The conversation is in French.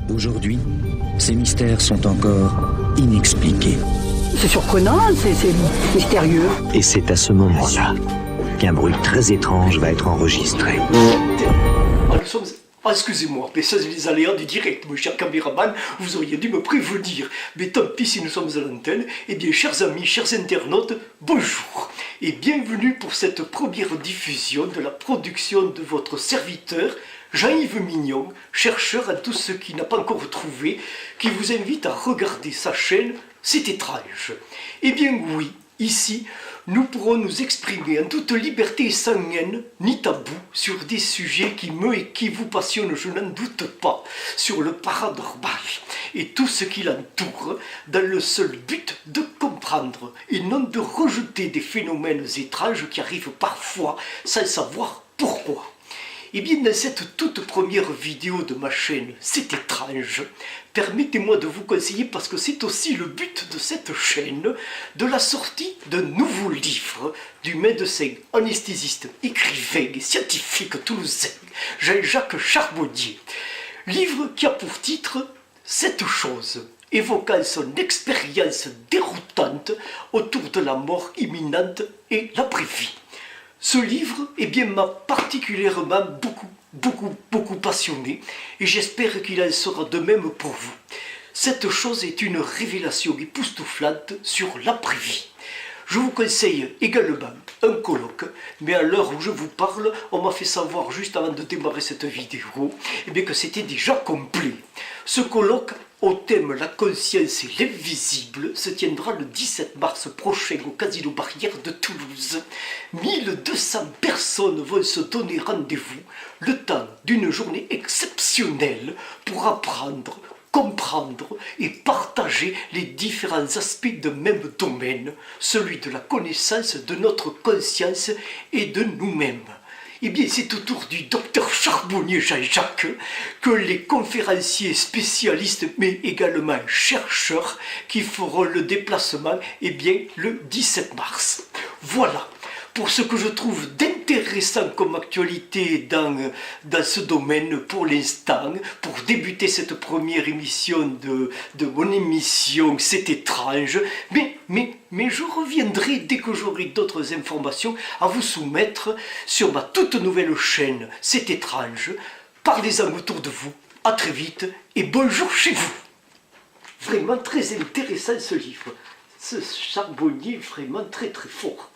Aujourd'hui, ces mystères sont encore inexpliqués. C'est surprenant, c'est mystérieux. Et c'est à ce moment-là qu'un bruit très étrange va être enregistré. Nous sommes... excusez-moi, mais ça c'est les aléas du direct, mon cher caméraman, vous auriez dû me prévenir. Mais tant pis si nous sommes à l'antenne. Eh bien, chers amis, chers internautes, bonjour. Et bienvenue pour cette première diffusion de la production de votre serviteur, Jean-Yves Mignon, chercheur en tout ce qui n'a pas encore trouvé, qui vous invite à regarder sa chaîne C'est étrange. Eh bien oui, ici, nous pourrons nous exprimer en toute liberté et sans haine, ni tabou, sur des sujets qui me et qui vous passionnent, je n'en doute pas, sur le paranormal et tout ce qui l'entoure, dans le seul but de comprendre et non de rejeter des phénomènes étranges qui arrivent parfois sans savoir pourquoi. Et bien dans cette toute première vidéo de ma chaîne C'est étrange, permettez-moi de vous conseiller, parce que c'est aussi le but de cette chaîne, de la sortie d'un nouveau livre du médecin anesthésiste, écrivain et scientifique toulousain Jean-Jacques Charbonnier. Livre qui a pour titre « Cette chose », évoquant son expérience déroutante autour de la mort imminente et l'après-vie. Ce livre, eh bien, m'a particulièrement beaucoup passionné, et j'espère qu'il en sera de même pour vous. Cette chose est une révélation époustouflante sur l'après-vie. Je vous conseille également un colloque, mais à l'heure où je vous parle, on m'a fait savoir juste avant de démarrer cette vidéo, eh bien, que c'était déjà complet. Ce colloque au thème La conscience et l'invisible se tiendra le 17 mars prochain au Casino Barrière de Toulouse. 1200 personnes vont se donner rendez-vous le temps d'une journée exceptionnelle pour apprendre, comprendre et partager les différents aspects d'un même domaine, celui de la connaissance de notre conscience et de nous-mêmes. Eh bien, c'est autour du docteur Charbonnier Jean-Jacques que les conférenciers spécialistes, mais également chercheurs, qui feront le déplacement, eh bien, le 17 mars. Voilà. Pour ce que je trouve d'intéressant comme actualité dans ce domaine pour l'instant, pour débuter cette première émission de mon émission C'est étrange, mais je reviendrai dès que j'aurai d'autres informations à vous soumettre sur ma toute nouvelle chaîne C'est étrange. Parlez-en autour de vous, à très vite et bonjour chez vous. Vraiment très intéressant ce livre, ce Charbonnier vraiment très fort.